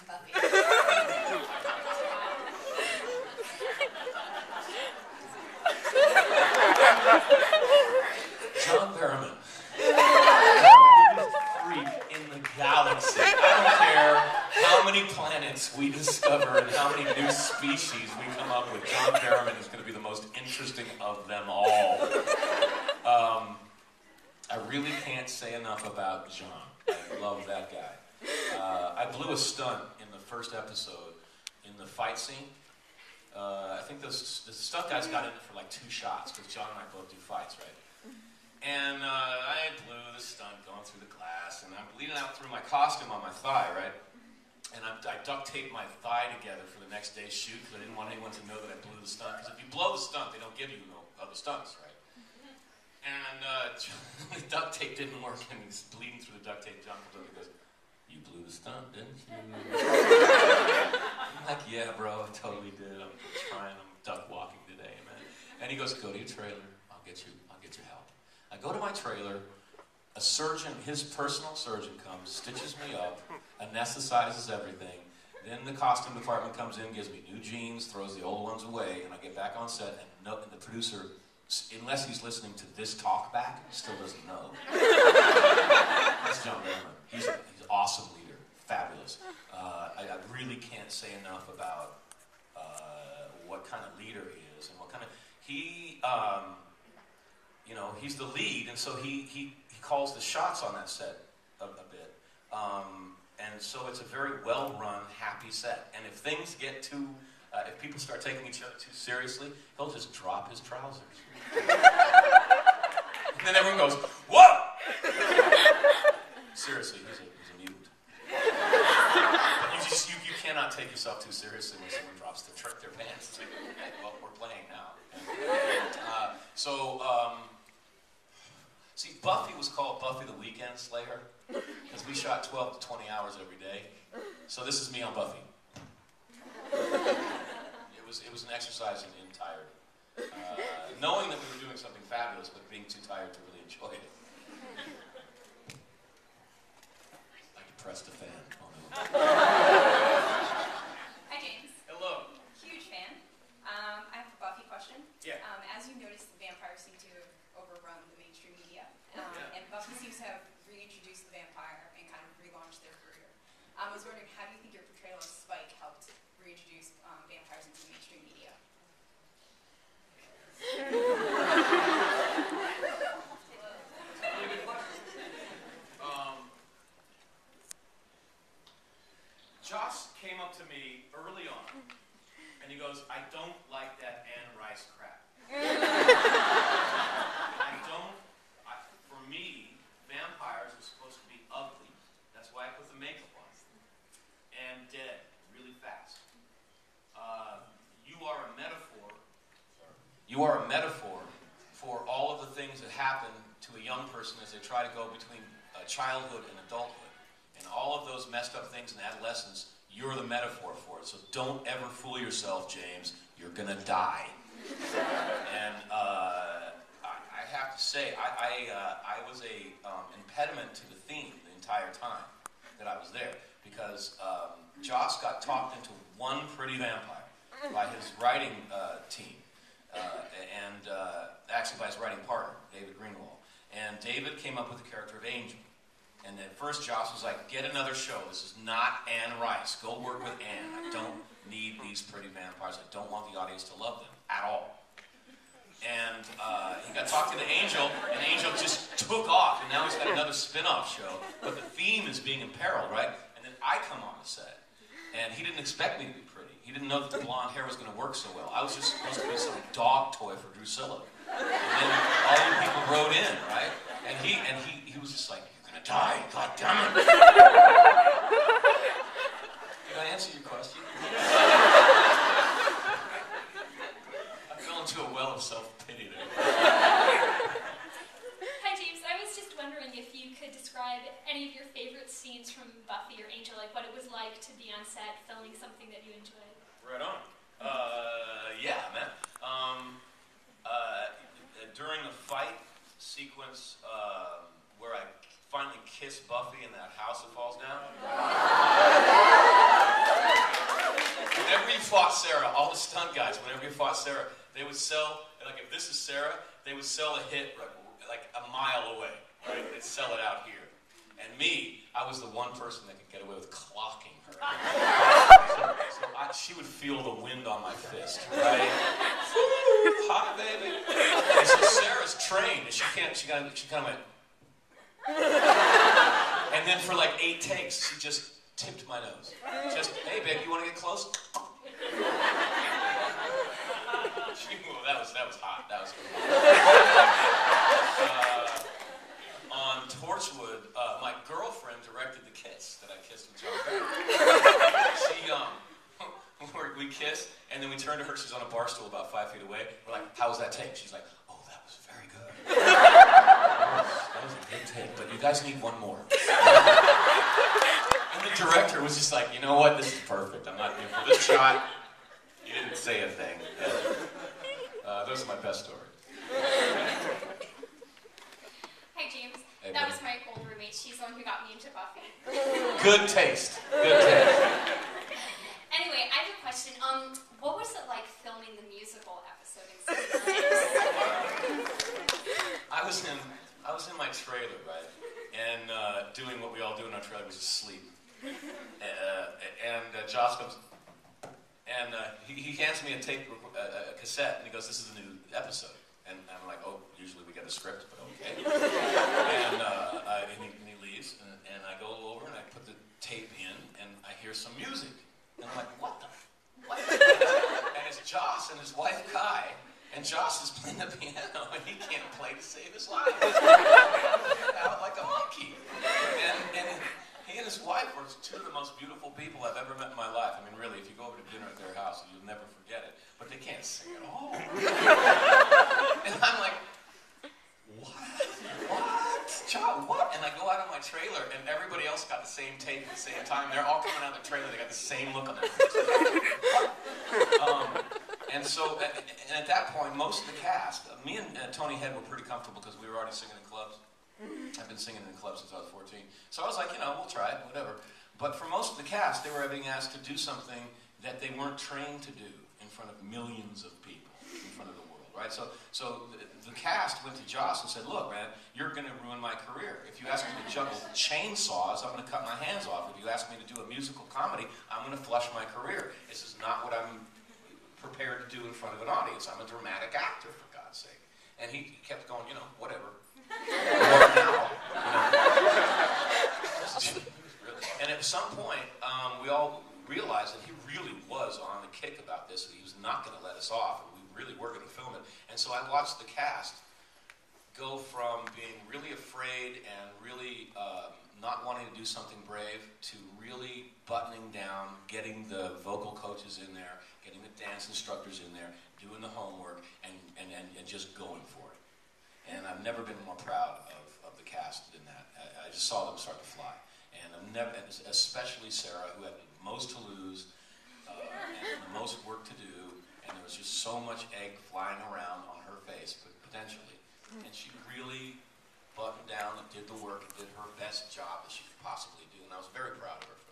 Buffy. John Barrowman. Biggest freak in the galaxy. I don't care how many planets we discover and how many new species we come up with. John Barrowman is going to be the most interesting of them all. I really can't say enough about John. I love that guy. I blew a stunt in the first episode in the fight scene. I think the stunt guys got in it for like 2 shots because John and I both do fights, right? And I blew the stunt going through the glass, and I'm bleeding out through my costume on my thigh, right? And I duct taped my thigh together for the next day's shoot because I didn't want anyone to know that I blew the stunt. Because if you blow the stunt, they don't give you no other stunts, right? And the duct tape didn't work, and he's bleeding through the duct tape. John comes up and goes, "You blew the stunt, didn't you?" I'm like, "Yeah, bro, I totally did. I'm trying. I'm duck walking today, man." And he goes, "Go to your trailer. I'll get you help." I go to my trailer. A surgeon, his personal surgeon, comes, stitches me up, anesthetizes everything. Then the costume department comes in, gives me new jeans, throws the old ones away, and I get back on set, and the producer, unless he's listening to this talk back, still doesn't know. That's John Barrowman. He's an awesome leader, fabulous. I really can't say enough about what kind of leader he is and what kind of he's the lead, and so he calls the shots on that set a bit. And so it's a very well-run, happy set. And if things get if people start taking each other too seriously, he'll just drop his trousers. And then everyone goes, "Whoa!" Seriously, he's a mutant. But you cannot take yourself too seriously when someone drops their pants. It's like, okay, well, we're playing now. See, Buffy was called Buffy the Weekend Slayer because we shot 12 to 20 hours every day. So this is me on Buffy. It was an exercise in tired. Knowing that we were doing something fabulous, but being too tired to really enjoy it. I depressed a fan. Oh, no. Hi, James. Hello. Huge fan. I have a Buffy question. Yeah. As you noticed, the vampires seem to have overrun the mainstream media. Yeah. And Buffy seems to have reintroduced the vampire and kind of relaunched their career. I was wondering, how do you think your portrayal of Spike helped reintroduce vampires into the mainstream media? Joss came up to me early on, and he goes, "I don't like that Anne Rice crap." For me, vampires are supposed to be ugly. That's why I put the makeup on. And dead, really fast. You are a metaphor. You are a metaphor for all of the things that happen to a young person as they try to go between childhood and adulthood. And all of those messed up things in adolescence, you're the metaphor for it. So don't ever fool yourself, James. You're gonna die. And I have to say, I was a impediment to the theme the entire time that I was there, because Joss got talked into one pretty vampire by his writing team, and actually by his writing partner, David Greenwald. And David came up with the character of Angel. And at first Joss was like, "Get another show. This is not Anne Rice. Go work with Anne. I don't need these pretty vampires. I don't want the audience to love them at all." And he got talked into Angel, and Angel just took off, and now he's got another spin-off show. But the theme is being imperiled, right? And then I come on the set, and he didn't expect me to be pretty. He didn't know that the blonde hair was going to work so well. I was just supposed to be some dog toy for Drusilla. And then all you people wrote in, right? And he was just like, "You're going to die, God damn it." Did I answer your question? I fell into a well of self-pity there. Hi, James. I was just wondering if you could describe any of your favorite scenes from Buffy or Angel, like what it was like to be on set filming something that you enjoyed. Right on. Yeah, man. During the fight sequence where I finally kiss Buffy in that house that falls down. stunt guys, whenever you fought Sarah, they would sell, like if this is Sarah, they would sell a hit like a mile away, right? They'd sell it out here. And me, I was the one person that could get away with clocking her. She would feel the wind on my fist, right? Hot, baby. And so Sarah's trained, and she kind of went. And then for like 8 takes, she just tipped my nose. Just, hey, babe, you want to get close? That was hot. That was cool. On Torchwood, my girlfriend directed the kiss that I kissed with John Barry. We kissed, and then we turned to her. She's on a bar stool about 5 feet away. We're like, how was that take? She's like, oh, that was very good. That was a good take, but you guys need one more. And the director was just like, you know what? This is perfect. I'm not here for this shot. You didn't say a thing. Those are my best stories. Hi, James. Hey, that buddy. was my old roommate. She's the one who got me into Buffy. Good taste. Good taste. Anyway, I have a question. What was it like filming the musical episode in I was in my trailer, right, and doing what we all do in our trailer, which is sleep. And Josh comes, and he hands me a cassette, and he goes, "This is a new episode." And I'm like, "Oh, usually we get a script, but okay." And he leaves, and I go over and I put the tape in, and I hear some music, and I'm like, "What the? What?" And it's Josh and his wife Kai. And Josh is playing the piano, and he can't play to save his life. Out like a monkey. And he and his wife were two of the most beautiful people I've ever met in my life. I mean, really, if you go over to dinner at their house, you'll never forget it. But they can't sing at all. And I'm like, what? John, what? And I go out of my trailer, and everybody else got the same tape at the same time. They're all coming out of the trailer. They got the same look on their face. And so, and at that point, most of the cast, me and Tony Head were pretty comfortable because we were already singing in clubs. I've been singing in clubs since I was 14. So I was like, we'll try it, whatever. But for most of the cast, they were being asked to do something that they weren't trained to do in front of millions of people, in front of the world, right? So the cast went to Joss and said, look, man, you're going to ruin my career. If you ask me to juggle chainsaws, I'm going to cut my hands off. If you ask me to do a musical comedy, I'm going to flush my career. This is not what I'm prepared to do in front of an audience. I'm a dramatic actor, for God's sake. And he kept going, whatever. What now? And at some point, we all realized that he really was on the kick about this, that he was not going to let us off, and we really were going to film it. And so I watched the cast go from being really afraid and really not wanting to do something brave to really buttoning down, getting the vocal coaches in there, getting the dance instructors in there, doing the homework, and just going for it. And I've never been more proud of the cast than that. I just saw them start to fly. And especially Sarah, who had the most to lose and the most work to do, and there was just so much egg flying around on her face, potentially. And she really buttoned down and did the work and did her best job that she could possibly do, and I was very proud of her for